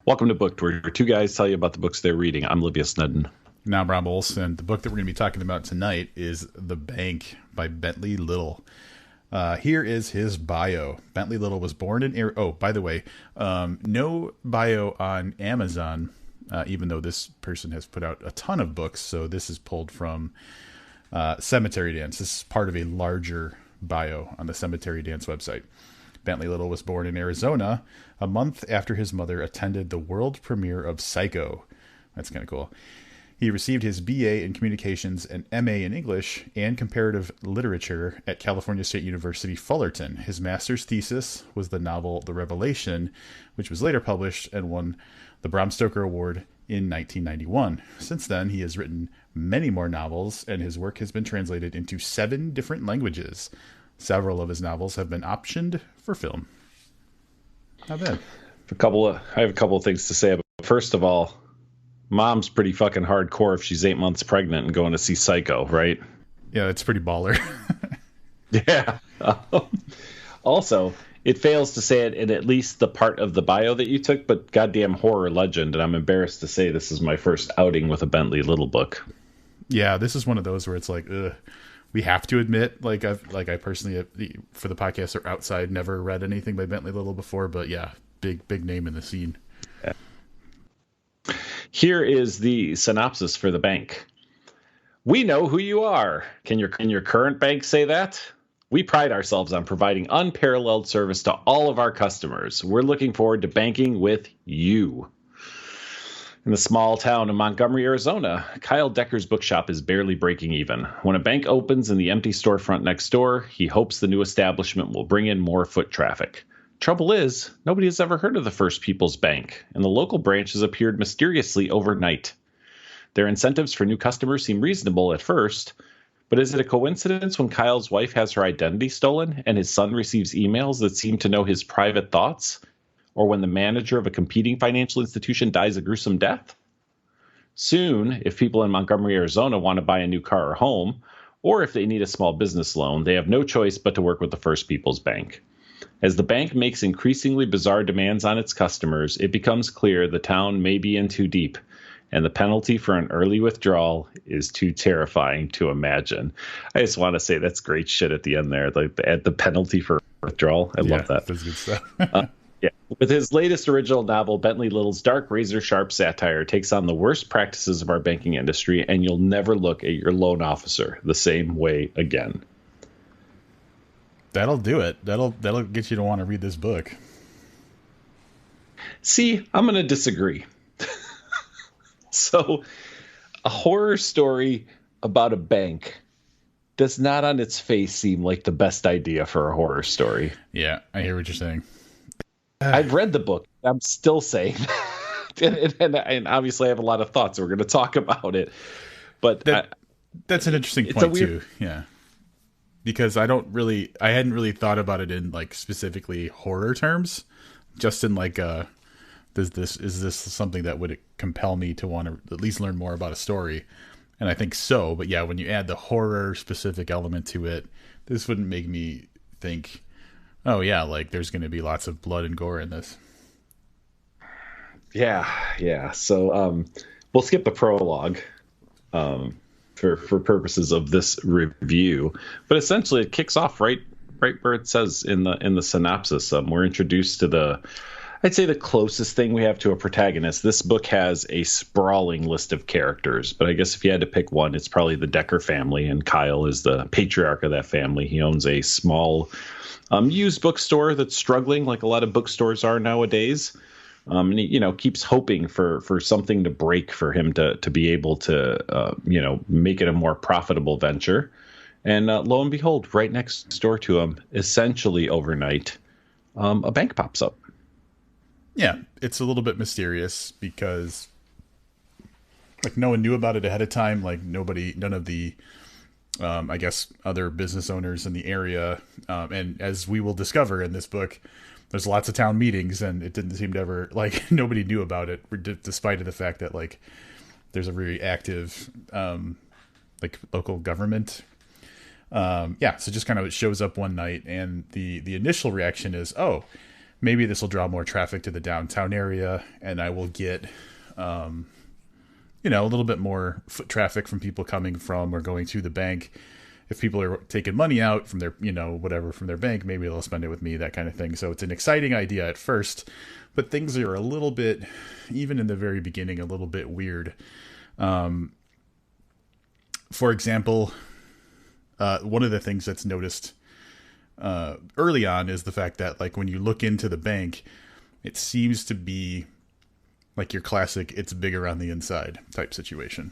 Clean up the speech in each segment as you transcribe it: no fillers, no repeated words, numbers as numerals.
Welcome to Booked, where two guys tell you about the books they're reading. I'm Livia Snedden. Now, Brambles, and the book that we're going to be talking about tonight is The Bank by Bentley Little. Here is his bio. Bentley Little was born in... Oh, by the way, no bio on Amazon, even though this person has put out a ton of books. So this is pulled from Cemetery Dance. This is part of a larger bio on the Cemetery Dance website. Bentley Little was born in Arizona a month after his mother attended the world premiere of Psycho. That's kind of cool. He received his BA in Communications and MA in English and Comparative Literature at California State University, Fullerton. His master's thesis was the novel The Revelation, which was later published and won the Bram Stoker Award in 1991. Since then, he has written many more novels, and his work has been translated into 7 different languages. Several of his novels have been optioned for film. Not bad. I have a couple of things to say. But first of all, mom's pretty fucking hardcore if she's 8 months pregnant and going to see Psycho, right? Yeah, that's pretty baller. Yeah. Also, it fails to say it in at least the part of the bio that you took, but goddamn horror legend, and I'm embarrassed to say this is my first outing with a Bentley Little book. Yeah, this is one of those where it's like, we have to admit, I personally, for the podcast or outside, never read anything by Bentley Little before, but yeah, big name in the scene. Yeah. Here is the synopsis for The Bank. We know who you are. Can your current bank say that? We pride ourselves on providing unparalleled service to all of our customers. We're looking forward to banking with you. In the small town of Montgomery, Arizona, Kyle Decker's bookshop is barely breaking even. When a bank opens in the empty storefront next door, he hopes the new establishment will bring in more foot traffic. Trouble is, nobody has ever heard of the First People's Bank, and the local branch has appeared mysteriously overnight. Their incentives for new customers seem reasonable at first, but is it a coincidence when Kyle's wife has her identity stolen and his son receives emails that seem to know his private thoughts? Or when the manager of a competing financial institution dies a gruesome death? Soon, if people in Montgomery, Arizona want to buy a new car or home, or if they need a small business loan, they have no choice but to work with the First People's Bank. As the bank makes increasingly bizarre demands on its customers, it becomes clear the town may be in too deep, and the penalty for an early withdrawal is too terrifying to imagine. I just want to say that's great shit at the end there, at the penalty for withdrawal. I love that. That's good stuff. Yeah. With his latest original novel, Bentley Little's dark, razor-sharp satire takes on the worst practices of our banking industry, and you'll never look at your loan officer the same way again. That'll do it. That'll get you to want to read this book. See, I'm going to disagree. So, a horror story about a bank does not on its face seem like the best idea for a horror story. Yeah, I hear what you're saying. I've read the book. I'm still saying and obviously I have a lot of thoughts. So we're going to talk about it. But that's an interesting point too. Yeah. Because I hadn't really thought about it in specifically horror terms, just in is this something that would compel me to want to at least learn more about a story? And I think so. But yeah, when you add the horror specific element to it, this wouldn't make me think, oh yeah, there's going to be lots of blood and gore in this. Yeah. So we'll skip the prologue for purposes of this review, but essentially it kicks off right where it says in the synopsis. We're introduced to I'd say the closest thing we have to a protagonist. This book has a sprawling list of characters, but I guess if you had to pick one, it's probably the Decker family, and Kyle is the patriarch of that family. He owns a small used bookstore that's struggling, like a lot of bookstores are nowadays. And he, keeps hoping for something to break for him to be able to, make it a more profitable venture. And lo and behold, right next door to him, essentially overnight, a bank pops up. Yeah, it's a little bit mysterious because no one knew about it ahead of time. None of the I guess other business owners in the area. And as we will discover in this book, there's lots of town meetings, and it didn't seem to ever nobody knew about it, despite the fact that there's a very active local government. So just kind of it shows up one night, and the initial reaction is, oh, maybe this will draw more traffic to the downtown area, and I will get, a little bit more foot traffic from people coming from or going to the bank. If people are taking money out from their, whatever from their bank, maybe they'll spend it with me, that kind of thing. So it's an exciting idea at first, but things are a little bit, even in the very beginning, a little bit weird. For example, one of the things that's noticed early on is the fact that, like, when you look into the bank, it seems to be like your classic "it's bigger on the inside" type situation.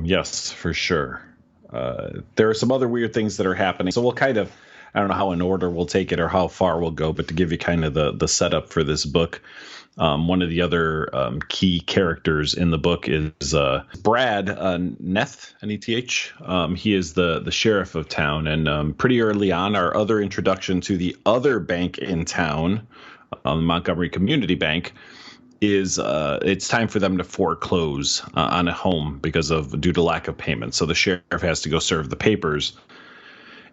Yes, for sure. There are some other weird things that are happening. So we'll kind of, I don't know how in order we'll take it or how far we'll go, but to give you kind of the setup for this book, one of the other key characters in the book is Brad Neth, N-E-T-H. He is the sheriff of town. And pretty early on, our other introduction to the other bank in town, Montgomery Community Bank, is it's time for them to foreclose on a home due to lack of payment. So the sheriff has to go serve the papers.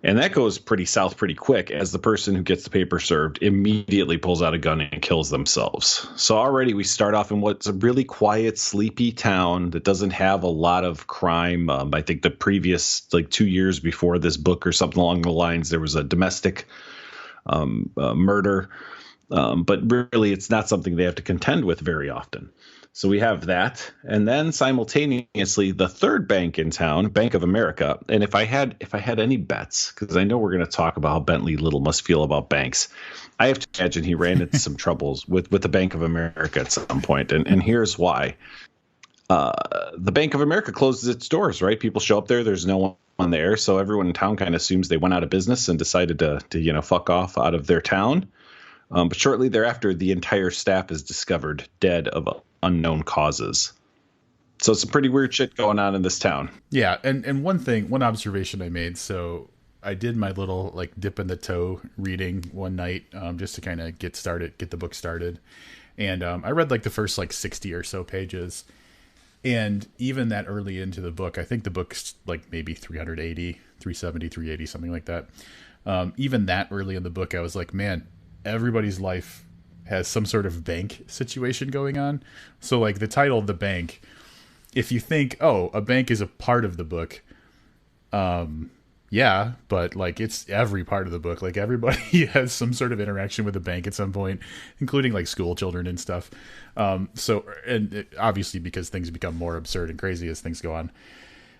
And that goes pretty south pretty quick, as the person who gets the paper served immediately pulls out a gun and kills themselves. So already we start off in what's a really quiet, sleepy town that doesn't have a lot of crime. I think the previous 2 years before this book or something along the lines, there was a domestic murder. But really, it's not something they have to contend with very often. So we have that. And then simultaneously, the third bank in town, Bank of America. And if I had any bets, because I know we're going to talk about how Bentley Little must feel about banks, I have to imagine he ran into some troubles with the Bank of America at some point. And here's why. The Bank of America closes its doors, right? People show up there. There's no one there. So everyone in town kind of assumes they went out of business and decided to fuck off out of their town. But shortly thereafter, the entire staff is discovered dead of unknown causes. So some pretty weird shit going on in this town. Yeah, and one observation I made. So I did my little dip in the toe reading one night, just to kind of get the book started, and I read the first 60 or so pages, and even that early into the book, I think the book's maybe 380, 370, 380, something like that. Even that early in the book, I was like, man, everybody's life has some sort of bank situation going on. So the title, The Bank, if you think, oh, a bank is a part of the book, yeah, but it's every part of the book. Everybody has some sort of interaction with a bank at some point, including school children and stuff. Obviously because things become more absurd and crazy as things go on.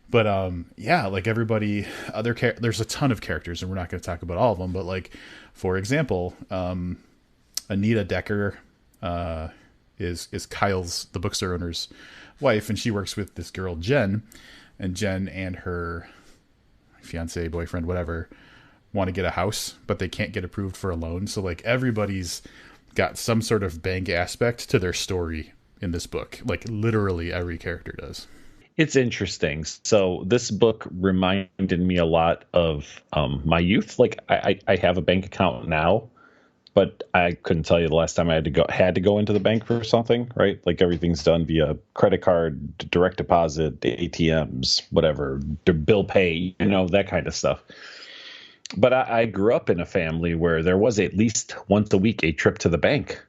But everybody, there's a ton of characters, and we're not going to talk about all of them. But for example, Anita Decker is Kyle's, the bookstore owner's wife, and she works with this girl Jen, and Jen and her fiance, boyfriend, whatever, want to get a house, but they can't get approved for a loan. So everybody's got some sort of bank aspect to their story in this book. Literally every character does. It's interesting. So this book reminded me a lot of my youth. I have a bank account now, but I couldn't tell you the last time I had to go into the bank for something, right? Everything's done via credit card, direct deposit, ATMs, whatever, bill pay, that kind of stuff. But I grew up in a family where there was at least once a week a trip to the bank,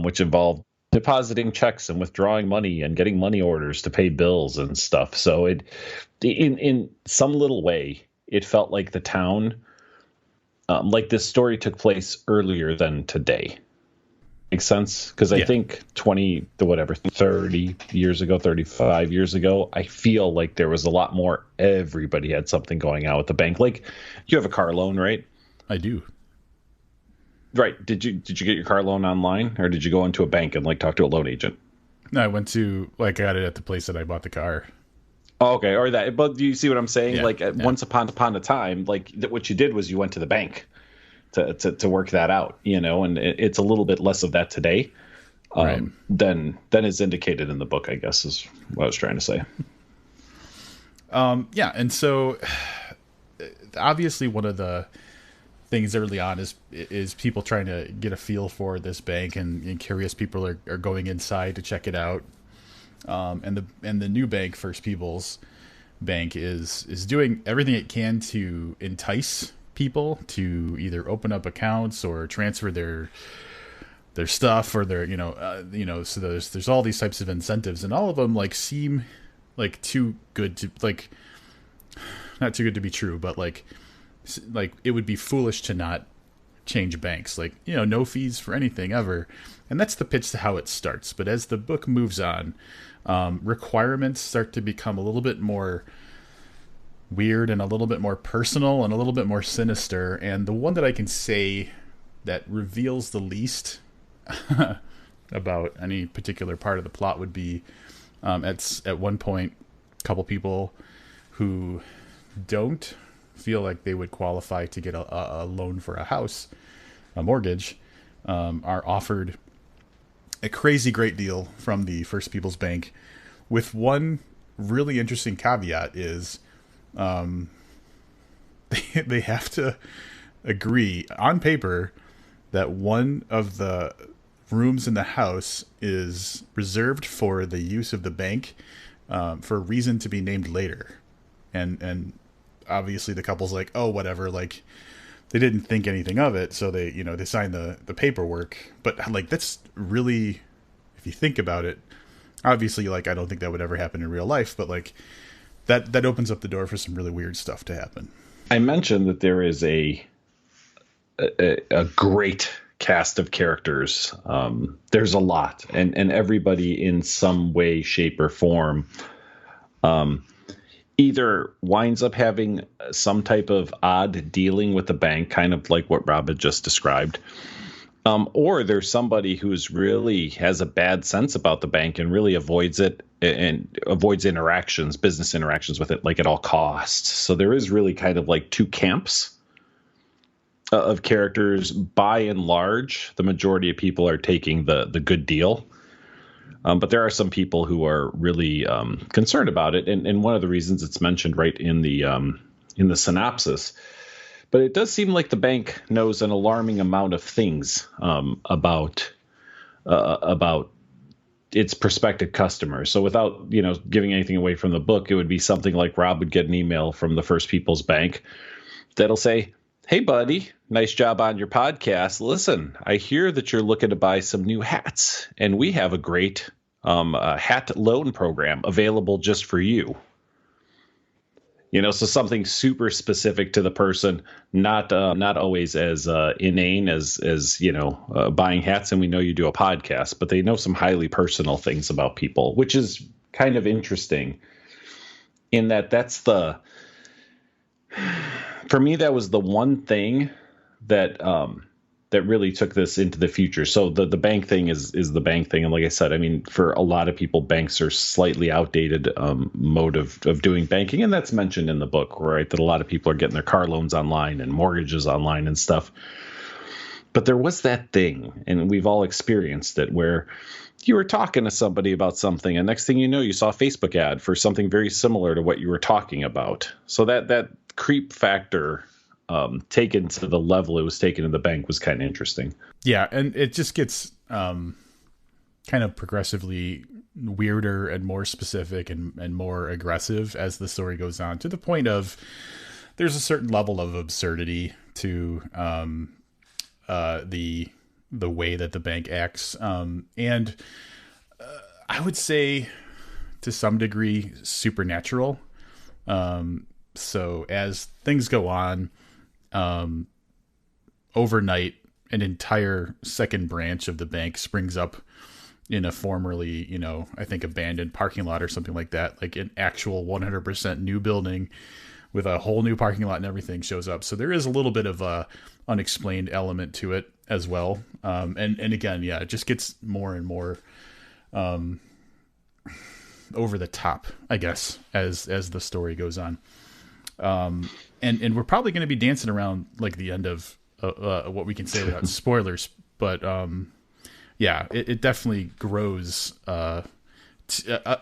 which involved depositing checks and withdrawing money and getting money orders to pay bills and stuff. So in some little way, it felt like the town, this story took place earlier than today. Makes sense? Because I think 30 years ago, 35 years ago, I feel like there was a lot more. Everybody had something going on with the bank. You have a car loan, right? I do. Right. Did you get your car loan online, or did you go into a bank and talk to a loan agent? No, I went to I got it at the place that I bought the car. Oh, okay. Or that. But do you see what I'm saying? Yeah, once upon a time, what you did was you went to the bank to work that out, and it's a little bit less of that today right. than is indicated in the book, I guess is what I was trying to say. Yeah. And so obviously one of the things early on is people trying to get a feel for this bank, and curious people are going inside to check it out. And the new bank, First People's Bank, is doing everything it can to entice people to either open up accounts or transfer their stuff or their so there's all these types of incentives, and all of them like seem like too good to like not too good to be true, but like it would be foolish to not change banks, like no fees for anything ever. And that's the pitch to how it starts. But as the book moves on, requirements start to become a little bit more weird and a little bit more personal and a little bit more sinister. And the one that I can say that reveals the least about any particular part of the plot would be at one point, a couple people who don't feel like they would qualify to get a loan for a house, a mortgage, are offered a crazy great deal from the First People's Bank, with one really interesting caveat is they have to agree on paper that one of the rooms in the house is reserved for the use of the bank for a reason to be named later. And obviously the couple's like, oh, whatever, like they didn't think anything of it, so they they signed the paperwork. But like that's really, if you think about it, obviously like I don't think that would ever happen in real life, but like that opens up the door for some really weird stuff to happen. I mentioned that there is a great cast of characters. There's a lot, and everybody in some way, shape, or form either winds up having some type of odd dealing with the bank, kind of like what Rob had just described, or there's somebody who's really has a bad sense about the bank and really avoids it and avoids business interactions with it, like at all costs. So there is really kind of like two camps of characters. By and large, the majority of people are taking the good deal. But there are some people who are really concerned about it, and one of the reasons it's mentioned right in the synopsis. But it does seem like the bank knows an alarming amount of things about its prospective customers. So without giving anything away from the book, it would be something like Rob would get an email from the First People's Bank that'll say, "Hey, buddy, nice job on your podcast. Listen, I hear that you're looking to buy some new hats, and we have a great hat loan program available just for you." So something super specific to the person, not always as inane as buying hats. And we know you do a podcast, but they know some highly personal things about people, which is kind of interesting. In that's for me, that was the one thing that that really took this into the future. So the bank thing is the bank thing. And like I said, I mean, for a lot of people, banks are slightly outdated mode of doing banking. And that's mentioned in the book, right? That a lot of people are getting their car loans online and mortgages online and stuff. But there was that thing, and we've all experienced it, where you were talking to somebody about something, and next thing you know, you saw a Facebook ad for something very similar to what you were talking about. So that creep factor taken to the level it was taken in the bank was kind of interesting. Yeah, and it just gets kind of progressively weirder and more specific and more aggressive as the story goes on, to the point of there's a certain level of absurdity to the way that the bank acts, and I would say to some degree supernatural. So as things go on, overnight, an entire second branch of the bank springs up in a formerly, I think abandoned parking lot or something like that, like an actual 100% new building with a whole new parking lot and everything shows up. So there is a little bit of a unexplained element to it as well. And again, yeah, it just gets more and more, over the top, I guess, as the story goes on. And we're probably going to be dancing around like the end of what we can say without spoilers, but yeah, it definitely grows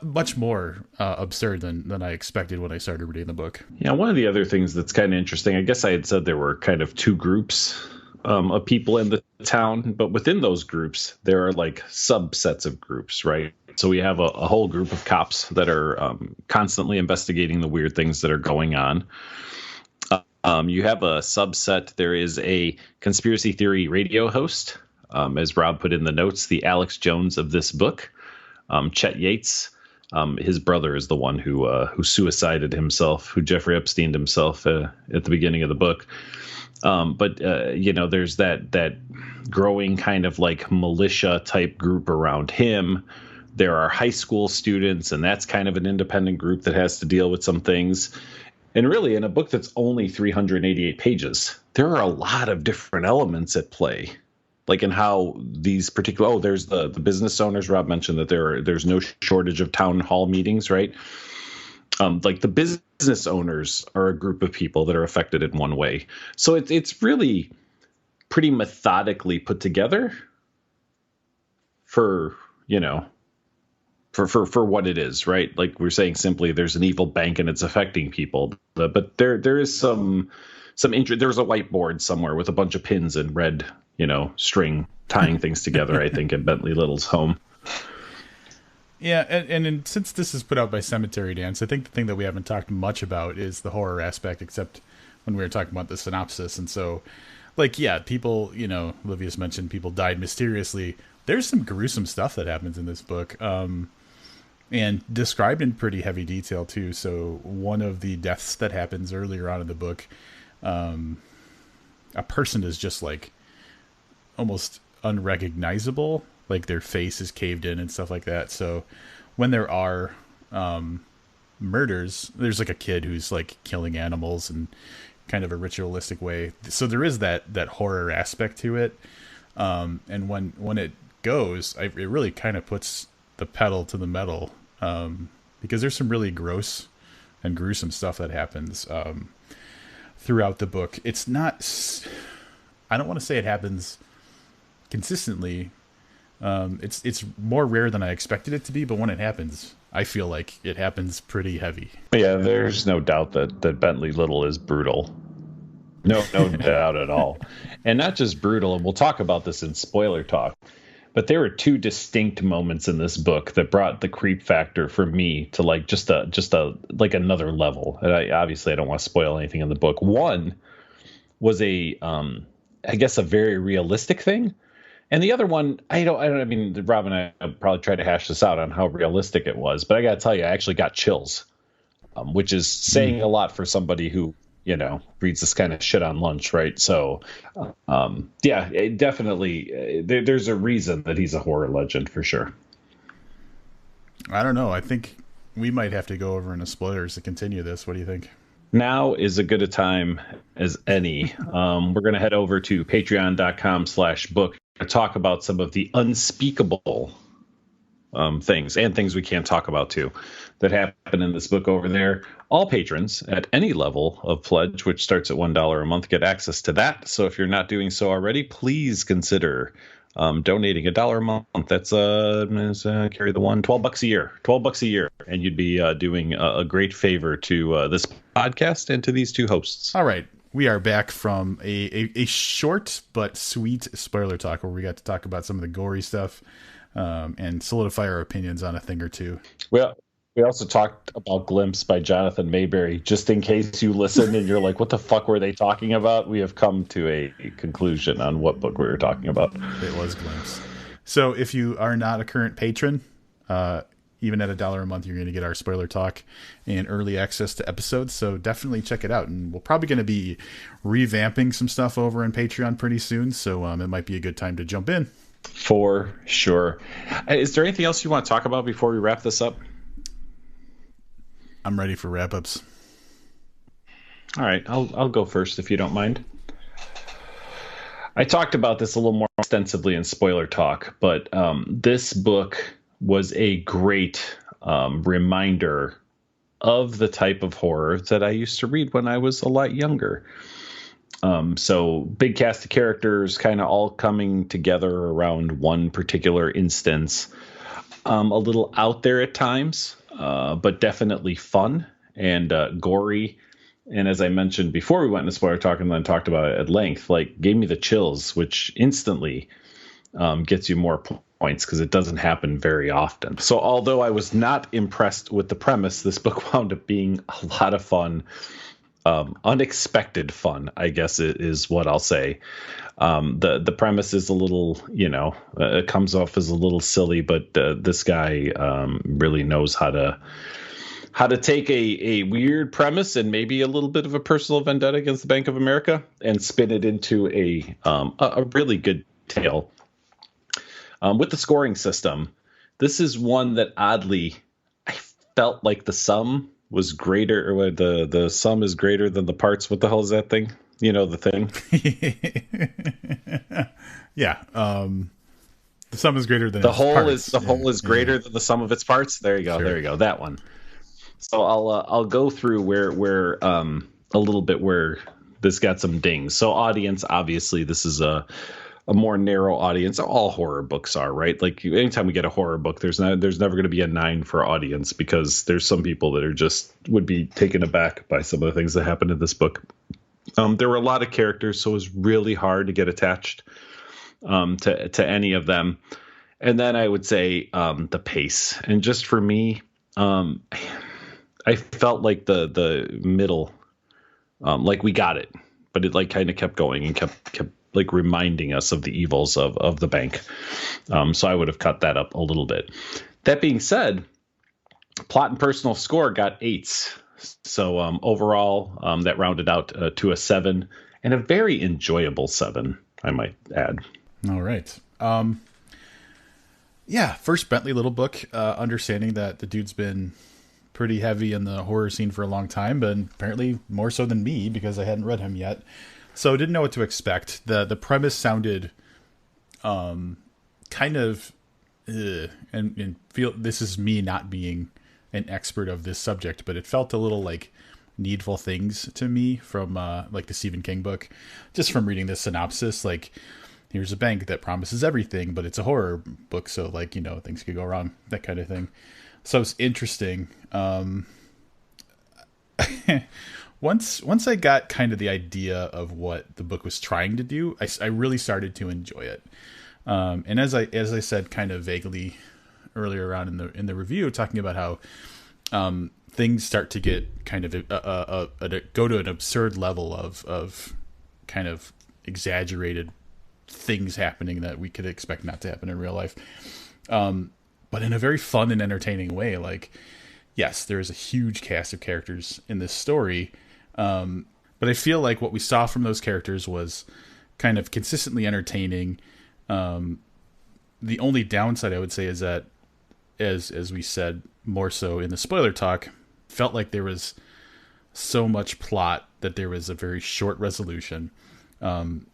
much more absurd than I expected when I started reading the book. Yeah, one of the other things that's kind of interesting, I guess I had said there were kind of two groups of people in the town, but within those groups, there are like subsets of groups, right? So we have a whole group of cops that are constantly investigating the weird things that are going on. You have a subset. There is a conspiracy theory radio host, as Rob put in the notes, the Alex Jones of this book, Chet Yates. His brother is the one who suicided himself, who Jeffrey Epsteined himself at the beginning of the book. But there's that growing kind of like militia type group around him. There are high school students, and that's kind of an independent group that has to deal with some things. And really, in a book that's only 388 pages, there are a lot of different elements at play. Like in how these particular, there's the business owners. Rob mentioned that there's no shortage of town hall meetings, right? Like the business owners are a group of people that are affected in one way. So it's really pretty methodically put together for what it is, right? Like we're saying simply, there's an evil bank and it's affecting people, but there is some there's a whiteboard somewhere with a bunch of pins and red, string tying things together. I think at Bentley Little's home. Yeah, and since this is put out by Cemetery Dance, I think the thing that we haven't talked much about is the horror aspect, except when we were talking about the synopsis. And so, people, Livius mentioned people died mysteriously. There's some gruesome stuff that happens in this book, and described in pretty heavy detail, too. So one of the deaths that happens earlier on in the book, a person is just, almost unrecognizable. Like their face is caved in and stuff like that. So when there are murders, there's a kid who's killing animals in kind of a ritualistic way. So there is that horror aspect to it. And when it goes, it really kind of puts the pedal to the metal, because there's some really gross and gruesome stuff that happens throughout the book. It's not, I don't want to say it happens consistently. It's more rare than I expected it to be, but when it happens, I feel like it happens pretty heavy. Yeah, there's no doubt that Bentley Little is brutal. No doubt at all. And not just brutal, and we'll talk about this in spoiler talk, but there were two distinct moments in this book that brought the creep factor for me to just another level. And I don't want to spoil anything in the book. One was a very realistic thing. And the other one, I mean, Rob and I probably tried to hash this out on how realistic it was, but I got to tell you, I actually got chills, which is saying a lot for somebody who, reads this kind of shit on lunch, right? So, it definitely, there's a reason that he's a horror legend for sure. I don't know. I think we might have to go over into spoilers to continue this. What do you think? Now is as good a time as any. We're going to head over to patreon.com/book to talk about some of the unspeakable things and things we can't talk about too that happen in this book over there. All patrons at any level of pledge, which starts at $1 a month, get access to that. So if you're not doing so already, please consider donating $1 a month. That's carry the one, $12 a year, $12 a year. And you'd be doing a great favor to this podcast and to these two hosts. All right. We are back from a short but sweet spoiler talk where we got to talk about some of the gory stuff and solidify our opinions on a thing or two. Well, we also talked about Glimpse by Jonathan Mayberry. Just in case you listen and you're like, what the fuck were they talking about? We have come to a conclusion on what book we were talking about. It was Glimpse. So if you are not a current patron, even at $1 a month, you're going to get our spoiler talk and early access to episodes. So definitely check it out. And we're probably going to be revamping some stuff over on Patreon pretty soon. So it might be a good time to jump in. For sure. Is there anything else you want to talk about before we wrap this up? I'm ready for wrap-ups. All right. I'll go first if you don't mind. I talked about this a little more extensively in spoiler talk, but this book was a great reminder of the type of horror that I used to read when I was a lot younger. So big cast of characters kind of all coming together around one particular instance. A little out there at times, but definitely fun and gory. And as I mentioned before we went into spoiler talk and then talked about it at length, gave me the chills, which instantly gets you more points because it doesn't happen very often. So although I was not impressed with the premise, this book wound up being a lot of fun. unexpected fun, I guess is what I'll say. The premise is a little, it comes off as a little silly, but this guy really knows how to take a weird premise and maybe a little bit of a personal vendetta against the Bank of America and spin it into a really good tale. With the scoring system, this is one that oddly I felt like the sum was greater, or the sum is greater than the parts. What the hell is that thing? The thing. Yeah. The sum is greater than the its whole parts. The whole is greater than the sum of its parts. There you go. Sure. There you go. That one. So I'll go through where a little bit where this got some dings. So audience, obviously, this is a more narrow audience. All horror books are, right? Like anytime we get a horror book, there's never going to be a 9 for audience, because there's some people that are would be taken aback by some of the things that happened in this book. There were a lot of characters, so it was really hard to get attached to any of them. And then I would say the pace, and just for me, I felt like the middle, like we got it, but it like kind of kept going and kept like reminding us of the evils of the bank. So I would have cut that up a little bit. That being said, plot and personal score got 8s. So overall, that rounded out to a 7, and a very enjoyable 7, I might add. All right. Yeah, first Bentley Little book, understanding that the dude's been pretty heavy in the horror scene for a long time, but apparently more so than me, because I hadn't read him yet. So didn't know what to expect. The premise sounded kind of and feel, this is me not being an expert of this subject, but it felt a little like Needful Things to me from like the Stephen King book, just from reading the synopsis. Like, here's a bank that promises everything, but it's a horror book, so like, things could go wrong, that kind of thing. So it's interesting. Once I got kind of the idea of what the book was trying to do, I really started to enjoy it. And as I said kind of vaguely earlier on in the review, talking about how things start to get kind of go to an absurd level of kind of exaggerated things happening that we could expect not to happen in real life, but in a very fun and entertaining way. Like, yes, there is a huge cast of characters in this story, but I feel like what we saw from those characters was kind of consistently entertaining. The only downside I would say is that, as we said more so in the spoiler talk, felt like there was so much plot that there was a very short resolution. Everything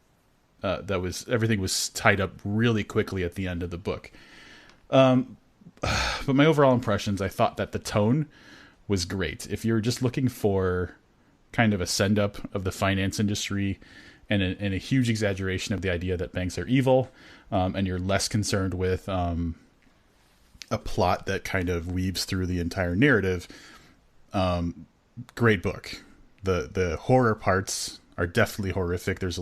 was tied up really quickly at the end of the book. But my overall impressions, I thought that the tone was great. If you're just looking for kind of a send up of the finance industry and a huge exaggeration of the idea that banks are evil, and you're less concerned with a plot that kind of weaves through the entire narrative, great book. The horror parts are definitely horrific. There's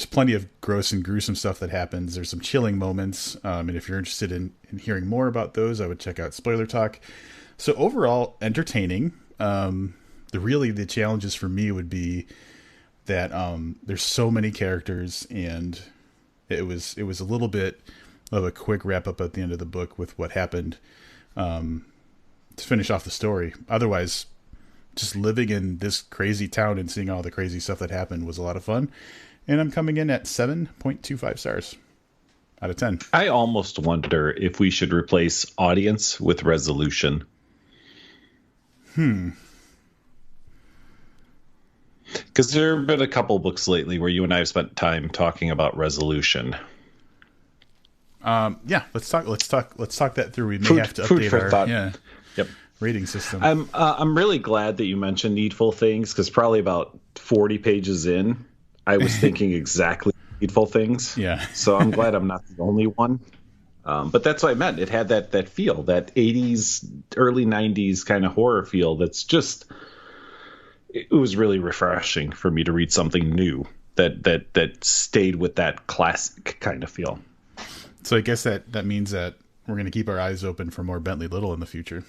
plenty of gross and gruesome stuff that happens. There's some chilling moments. And if you're interested in hearing more about those, I would check out Spoiler Talk. So overall, entertaining. The challenges for me would be that there's so many characters, and it was a little bit of a quick wrap up at the end of the book with what happened to finish off the story. Otherwise, just living in this crazy town and seeing all the crazy stuff that happened was a lot of fun. And I'm coming in at 7.25 stars out of 10. I almost wonder if we should replace audience with resolution. Because there have been a couple books lately where you and I have spent time talking about resolution. Yeah, let's talk that through. We may have to update our rating system. I'm really glad that you mentioned Needful Things, because probably about 40 pages in, I was thinking exactly Needful Things. Yeah. So I'm glad I'm not the only one. But that's what I meant. It had that feel, that 80s, early 90s kind of horror feel. It was really refreshing for me to read something new that stayed with that classic kind of feel. So I guess that means that we're going to keep our eyes open for more Bentley Little in the future.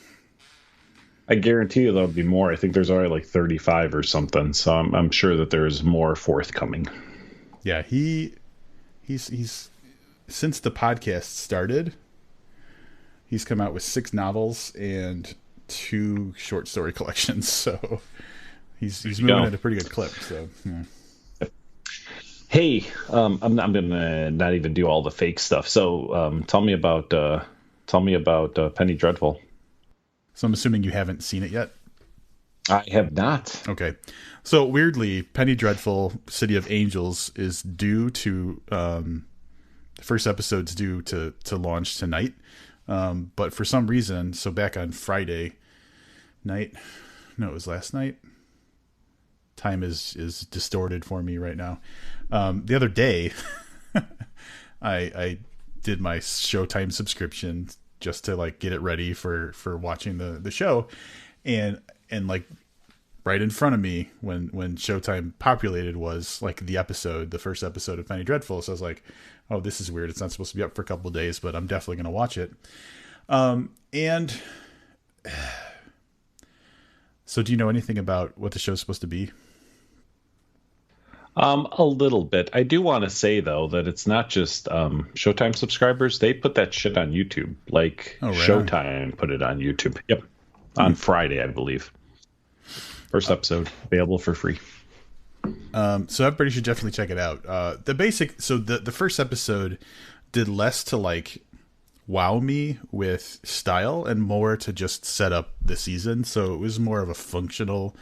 I guarantee you there'll be more. I think there's already like 35 or something. So I'm sure that there's more forthcoming. Yeah, he's since the podcast started, he's come out with 6 novels and 2 short story collections. So he's moving at a pretty good clip. So yeah. Hey, I'm gonna not even do all the fake stuff. So tell me about Penny Dreadful. So I'm assuming you haven't seen it yet. I have not. Okay. So weirdly, Penny Dreadful, City of Angels is due to the first episode's due to launch tonight. But for some reason, so back on Friday night, no, it was last night. Time is distorted for me right now. The other day, I did my Showtime subscription just to like get it ready for watching the show, and like right in front of me when Showtime populated was like the first episode of Penny Dreadful. So I was like, oh, this is weird. It's not supposed to be up for a couple of days, but I'm definitely going to watch it. And so do you know anything about what the show's supposed to be? A little bit. I do want to say though that it's not just Showtime subscribers. They put that shit on YouTube. Like Showtime put it on YouTube. Yep, on Friday, I believe. First episode available for free. So everybody should definitely check it out. The first episode did less to like wow me with style and more to just set up the season. So it was more of a functional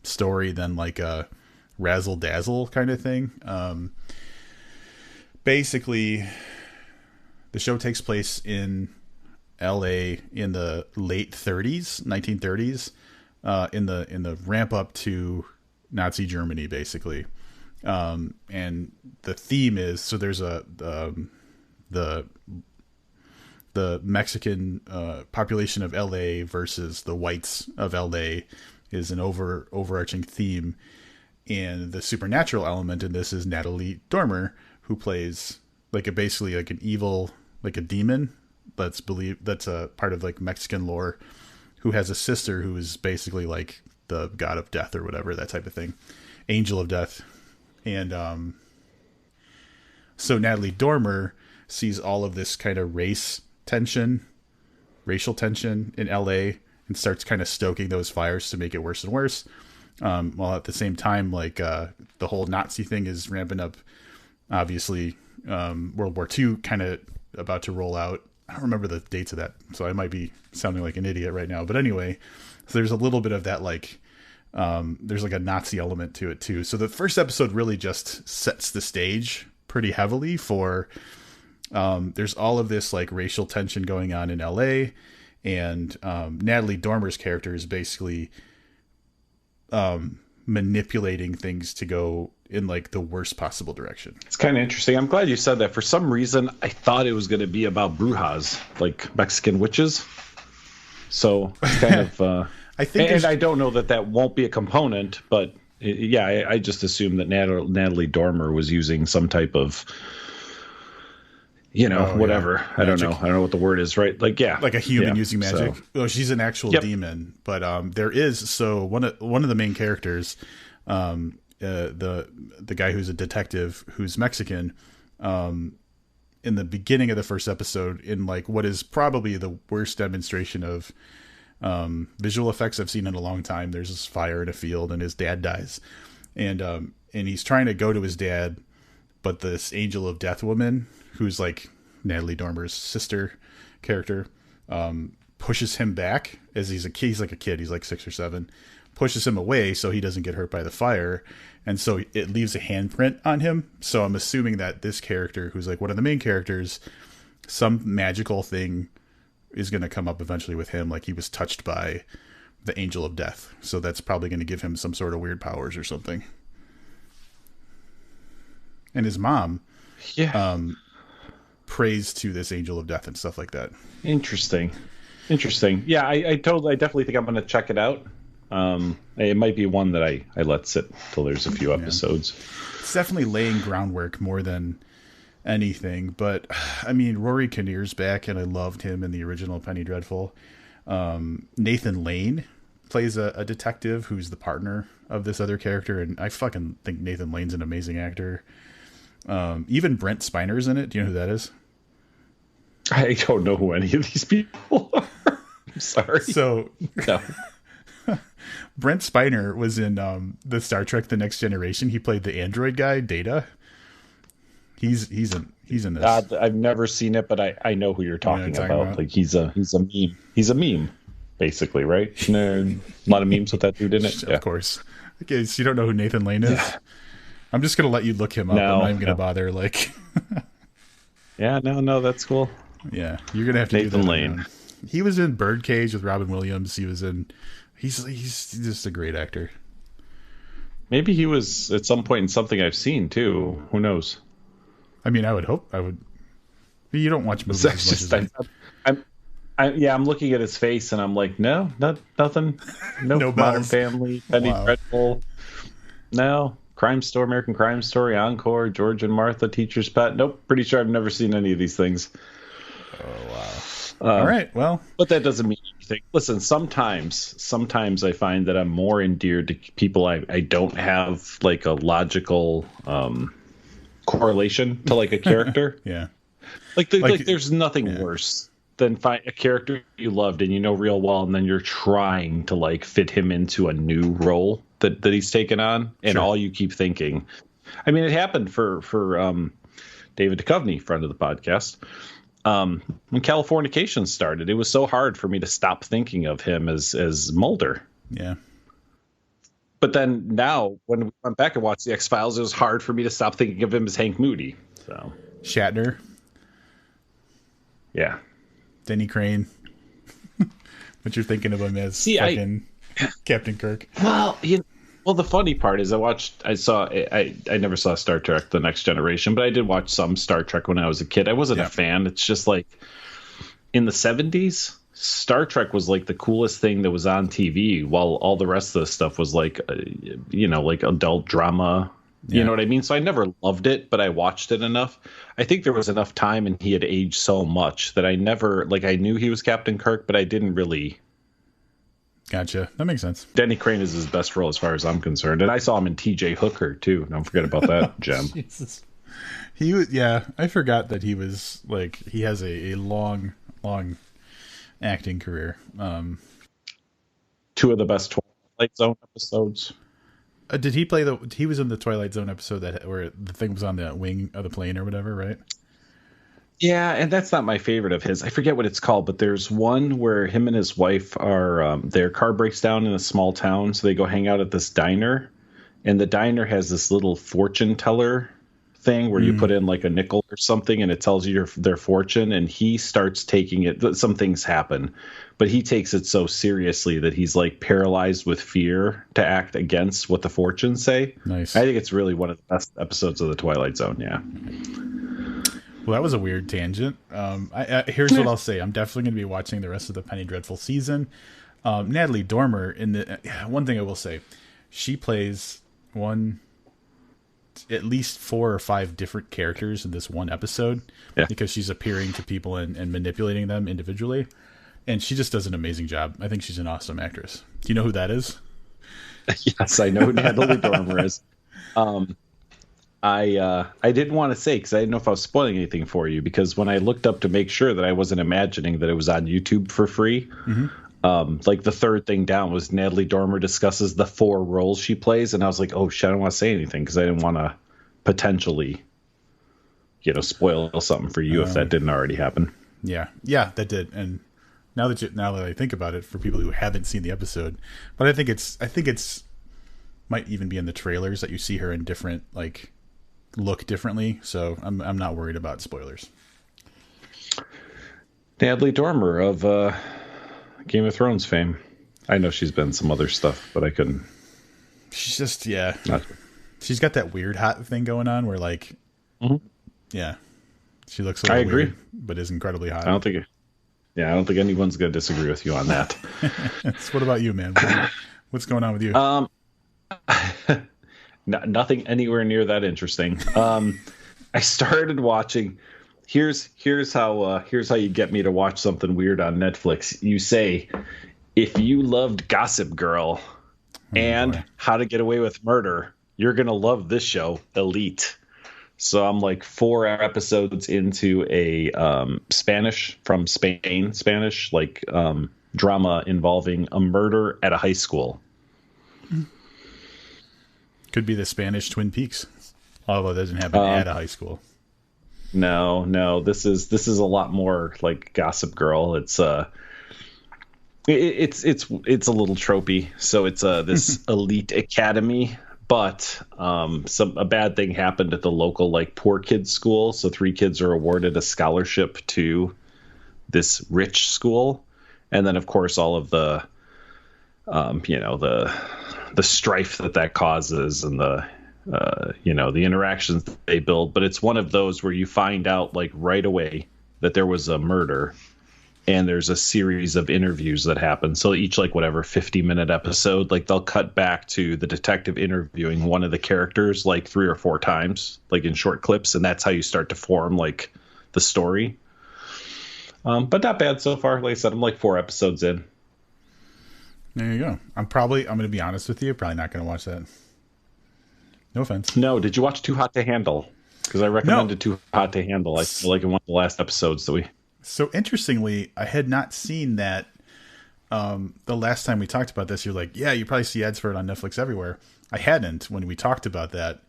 story than like a razzle dazzle kind of thing. Basically, the show takes place in LA in the late 1930s, in the ramp up to Nazi Germany, basically. And the theme is, so there's the Mexican population of LA versus the whites of LA is an overarching theme. And the supernatural element in this is Natalie Dormer, who plays basically like an evil, like a demon that's a part of like Mexican lore, who has a sister who is basically like the god of death or whatever, that type of thing, angel of death. And so Natalie Dormer sees all of this kind of racial tension in LA and starts kind of stoking those fires to make it worse and worse. While at the same time, like the whole Nazi thing is ramping up. Obviously, World War II kind of about to roll out. I don't remember the dates of that, so I might be sounding like an idiot right now. But anyway, so there's a little bit of that, like there's like a Nazi element to it too. So the first episode really just sets the stage pretty heavily for there's all of this like racial tension going on in LA, and Natalie Dormer's character is basically manipulating things to go in like the worst possible direction. It's kind of interesting. I'm glad you said that. For some reason, I thought it was going to be about brujas, like Mexican witches. So it's kind of, I think, and I don't know that won't be a component, but yeah, I just assumed that Natalie Dormer was using some type of, whatever. Yeah. I don't know what the word is, right? Like, yeah, like a human using magic. So. Oh, she's an actual demon, but there is one of the main characters, the guy who's a detective who's Mexican, in the beginning of the first episode, in like what is probably the worst demonstration of visual effects I've seen in a long time. There's this fire in a field, and his dad dies, and he's trying to go to his dad, but this angel of death woman, who's like Natalie Dormer's sister character, pushes him back as he's like a kid. He's like 6 or 7, pushes him away so he doesn't get hurt by the fire. And so it leaves a handprint on him. So I'm assuming that this character, who's like one of the main characters, some magical thing is going to come up eventually with him. Like he was touched by the angel of death. So that's probably going to give him some sort of weird powers or something. And his mom, prays to this angel of death and stuff like that. Interesting. Yeah, I definitely think I'm going to check it out. It might be one that I let sit till there's a few episodes. It's definitely laying groundwork more than anything. But I mean, Rory Kinnear's back, and I loved him in the original Penny Dreadful. Nathan Lane plays a detective who's the partner of this other character, and I fucking think Nathan Lane's an amazing actor. Even Brent Spiner's in it. Do you know who that is? I don't know who any of these people are. I'm sorry. So, no. Brent Spiner was in the Star Trek: The Next Generation. He played the android guy, Data. He's in this. I've never seen it, but I know who you're talking about. Like he's a meme. He's a meme, basically, right? A lot of memes with that dude in it. Of course. Okay, so you don't know who Nathan Lane is? Yeah. I'm just gonna let you look him up. I'm not even gonna bother. Like, yeah, no, that's cool. Yeah, you're gonna have to Nathan do that Lane. He was in Birdcage with Robin Williams. He was in. He's just a great actor. Maybe he was at some point in something I've seen too. Who knows? I mean, I would hope I would. You don't watch movies as much as I'm looking at his face and I'm like, no, nothing. No Modern Family, Penny Dreadful. No. Crime Story, American Crime Story, Encore, George and Martha, Teacher's Pet. Nope, pretty sure I've never seen any of these things. Oh, wow. All right, well. But that doesn't mean anything. Listen, sometimes I find that I'm more endeared to people I don't have like a logical correlation to like a character. Yeah. Like there's nothing worse than find a character you loved and you know real well, and then you're trying to like fit him into a new role that he's taken on, and all you keep thinking. I mean, it happened for David Duchovny, friend of the podcast. When Californication started, it was so hard for me to stop thinking of him as Mulder. Yeah. But then now, when we went back and watched the X-Files, it was hard for me to stop thinking of him as Hank Moody. So Shatner. Yeah. Denny Crane. But you're thinking of him as Captain Kirk. Well, the funny part is I never saw Star Trek: The Next Generation, but I did watch some Star Trek when I was a kid. I wasn't a fan. It's just like in the 70s, Star Trek was like the coolest thing that was on TV, while all the rest of the stuff was like, like adult drama. You know what I mean? So I never loved it, but I watched it enough. I think there was enough time and he had aged so much that I never, I knew he was Captain Kirk, but I didn't really. Gotcha. That makes sense. Denny Crane is his best role as far as I'm concerned. And I saw him in T.J. Hooker, too. Don't forget about that, Gem. Jesus. He was, I forgot that he was, he has a long acting career. 2 of the best Twilight Zone episodes. Did he play he was in the Twilight Zone episode where the thing was on the wing of the plane or whatever, right? Yeah, and that's not my favorite of his. I forget what it's called, but there's one where him and his wife are their car breaks down in a small town, so they go hang out at this diner, and the diner has this little fortune teller thing where you put in like a nickel or something and it tells you their fortune, and he starts taking it. Some things happen, but he takes it so seriously that he's like paralyzed with fear to act against what the fortunes say. Nice. I think it's really one of the best episodes of the Twilight Zone. Yeah. Well, that was a weird tangent. Here's what I'll say. I'm definitely going to be watching the rest of the Penny Dreadful season. Natalie Dormer, one thing I will say, she plays at least 4 or 5 different characters in this one episode because she's appearing to people and manipulating them individually. And she just does an amazing job. I think she's an awesome actress. Do you know who that is? Yes, I know who Natalie Dormer is. I didn't want to say because I didn't know if I was spoiling anything for you, because when I looked up to make sure that I wasn't imagining that it was on YouTube for free, the third thing down was Natalie Dormer discusses the 4 roles she plays, and I was like, oh shit, I don't want to say anything because I didn't want to potentially, spoil something for you if that didn't already happen. Yeah, that did. And now that I think about it, for people who haven't seen the episode, but I think it's might even be in the trailers that you see her in different look differently, so I'm not worried about spoilers. Natalie Dormer of Game of Thrones fame. I know she's been some other stuff, but I couldn't. She's just she's got that weird hot thing going on where she looks a little weird, but is incredibly hot. I don't think anyone's gonna disagree with you on that. So what about you, man? What's going on with you? Nothing anywhere near that interesting. I started watching. Here's how you get me to watch something weird on Netflix. You say, If you loved Gossip Girl and boy. How to Get Away with Murder, you're going to love this show, Elite. So I'm like 4 episodes into a Spanish like drama involving a murder at a high school. Could be the Spanish Twin Peaks, although it doesn't happen at a high school. No, this is a lot more like Gossip Girl. It's a little tropey. So it's this elite academy, but a bad thing happened at the local like poor kids school. So 3 kids are awarded a scholarship to this rich school, and then of course all of the the strife that causes and the interactions that they build. But it's one of those where you find out like right away that there was a murder, and there's a series of interviews that happen. So each 50-minute episode, like they'll cut back to the detective interviewing one of the characters like 3 or 4 times, like in short clips. And that's how you start to form like the story. But not bad so far. Like I said, I'm like 4 episodes in. There you go. I'm going to be honest with you, probably not going to watch that. No offense. No, did you watch Too Hot to Handle? Because I recommended Too Hot to Handle. I feel like in one of the last episodes that we... So interestingly, I had not seen that. The last time we talked about this, you're like, yeah, you probably see ads for it on Netflix everywhere. I hadn't when we talked about that.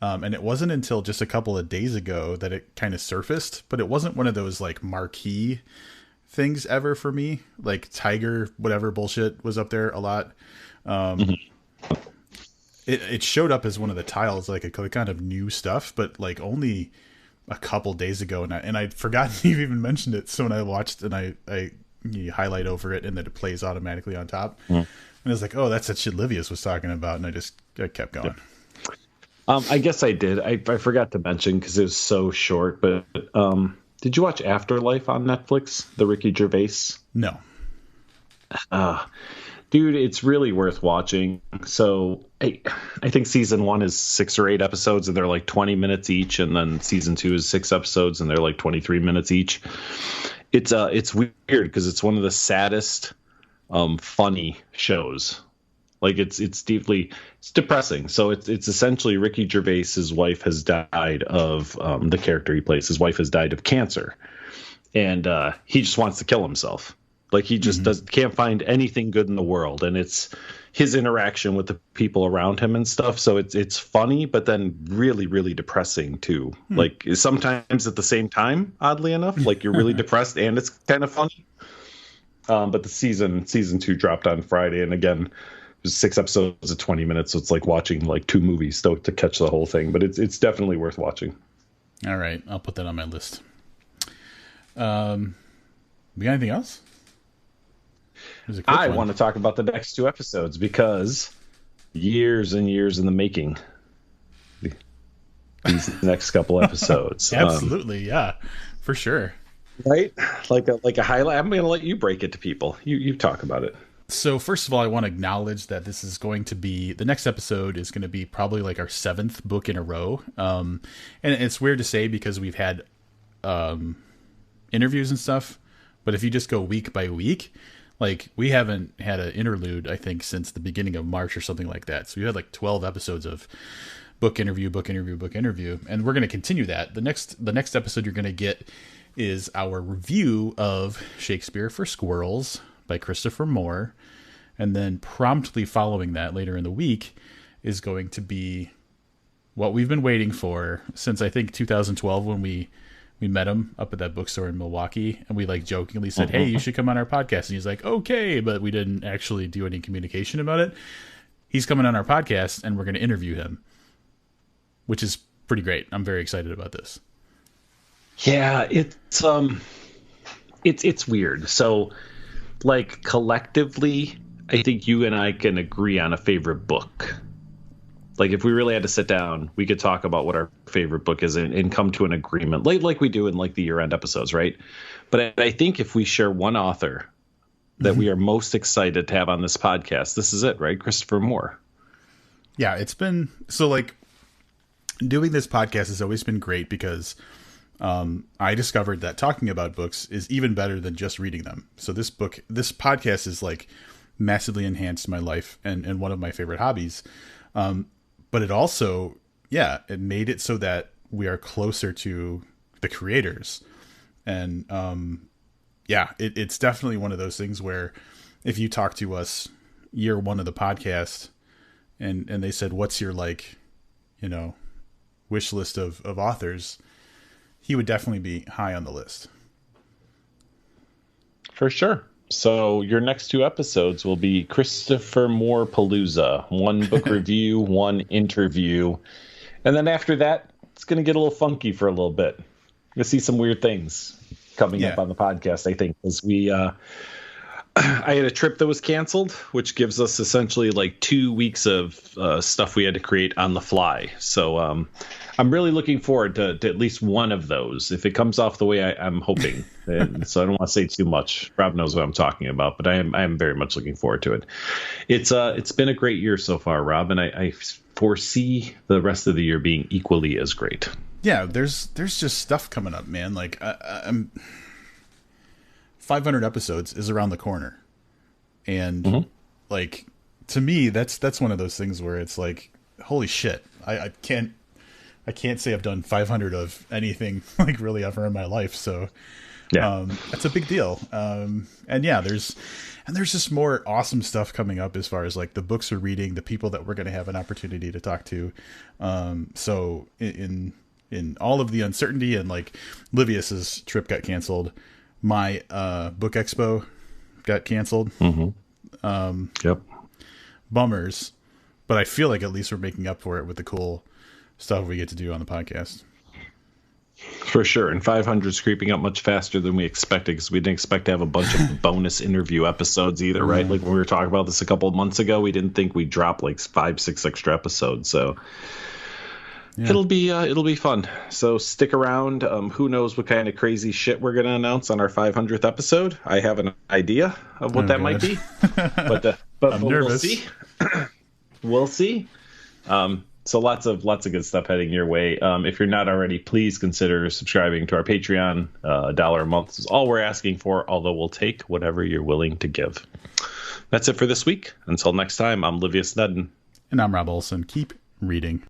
And it wasn't until just a couple of days ago that it kind of surfaced, but it wasn't one of those like marquee things ever for me. Like Tiger, whatever bullshit was up there a lot. It showed up as one of the tiles, like a kind of new stuff, but like only a couple days ago, and I'd forgotten you even mentioned it. So when I watched and you highlight over it, and then it plays automatically on top, and I was like, oh, that's that shit Livius was talking about, and I kept going. I guess I did. I forgot to mention because it was so short, but did you watch Afterlife on Netflix? The Ricky Gervais? No. Dude, it's really worth watching. So I think season 1 is 6 or 8 episodes, and they're like 20 minutes each, and then season 2 is 6 episodes, and they're like 23 minutes each. It's weird because it's one of the saddest, funny shows. Like it's depressing. So it's essentially Ricky Gervais's wife has died of the character he plays. His wife has died of cancer, and he just wants to kill himself. Like he just can't find anything good in the world, and it's his interaction with the people around him and stuff. So it's funny, but then really, really depressing too. Like sometimes at the same time, oddly enough, like you're really depressed and it's kind of funny. But the season 2 dropped on Friday, and again, it was 6 episodes of 20 minutes. So it's like watching like 2 movies to catch the whole thing. But it's definitely worth watching. All right, I'll put that on my list. We got anything else? I want to talk about the next 2 episodes because years and years in the making. These next couple episodes. Absolutely, yeah, for sure. Right? Like a highlight. I'm going to let you break it to people. You talk about it. So first of all, I want to acknowledge that this is going to be, the next episode is going to be probably like our 7th book in a row. And it's weird to say because we've had interviews and stuff, but if you just go week by week, like we haven't had an interlude, I think, since the beginning of March or something like that. So we had like 12 episodes of book interview, and we're going to continue that. The next episode you're going to get is our review of Shakespeare for Squirrels by Christopher Moore, and then promptly following that later in the week is going to be what we've been waiting for since I think 2012 when we met him up at that bookstore in Milwaukee, and we like jokingly said, hey, you should come on our podcast. And he's like, okay, but we didn't actually do any communication about it. He's coming on our podcast and we're going to interview him, which is pretty great. I'm very excited about this. Yeah, it's weird. So like collectively, I think you and I can agree on a favorite book. Like if we really had to sit down, we could talk about what our favorite book is and come to an agreement, like we do in like the year-end episodes, right? But I think if we share one author that we are most excited to have on this podcast, this is it, right? Christopher Moore. Yeah, it's been so like doing this podcast has always been great because I discovered that talking about books is even better than just reading them. So this podcast is like massively enhanced my life and one of my favorite hobbies. But it also, it made it so that we are closer to the creators. And it's definitely one of those things where if you talk to us year one of the podcast and they said, what's your wish list of authors, he would definitely be high on the list. For sure. So your next 2 episodes will be Christopher Moore Palooza, 1 book review, 1 interview. And then after that, it's going to get a little funky for a little bit. You'll see some weird things coming up on the podcast, I think, as I had a trip that was canceled, which gives us essentially like 2 weeks of stuff we had to create on the fly. So I'm really looking forward to at least one of those, if it comes off the way I'm hoping. And so I don't want to say too much. Rob knows what I'm talking about, but I am very much looking forward to it. It's been a great year so far, Rob, and I foresee the rest of the year being equally as great. Yeah, there's just stuff coming up, man. Like I'm 500 episodes is around the corner. And like, to me, that's one of those things where it's like, holy shit, I can't say I've done 500 of anything like really ever in my life. So that's a big deal. And there's just more awesome stuff coming up as far as like the books we're reading, the people that we're going to have an opportunity to talk to. So in all of the uncertainty, and like Livius's trip got canceled, my book expo got canceled. Bummers, but I feel like at least we're making up for it with the cool stuff we get to do on the podcast. For sure. And 500 is creeping up much faster than we expected, because we didn't expect to have a bunch of bonus interview episodes either, right? Like when we were talking about this a couple of months ago, we didn't think we'd drop like 5-6 extra episodes. So it'll be fun. So stick around. Who knows what kind of crazy shit we're going to announce on our 500th episode? I have an idea of what might be, but I'm nervous. We'll see. We'll see. So lots of good stuff heading your way. If you're not already, please consider subscribing to our Patreon. $1 a month is all we're asking for, although we'll take whatever you're willing to give. That's it for this week. Until next time, I'm Livius Nedden. And I'm Rob Olson. Keep reading.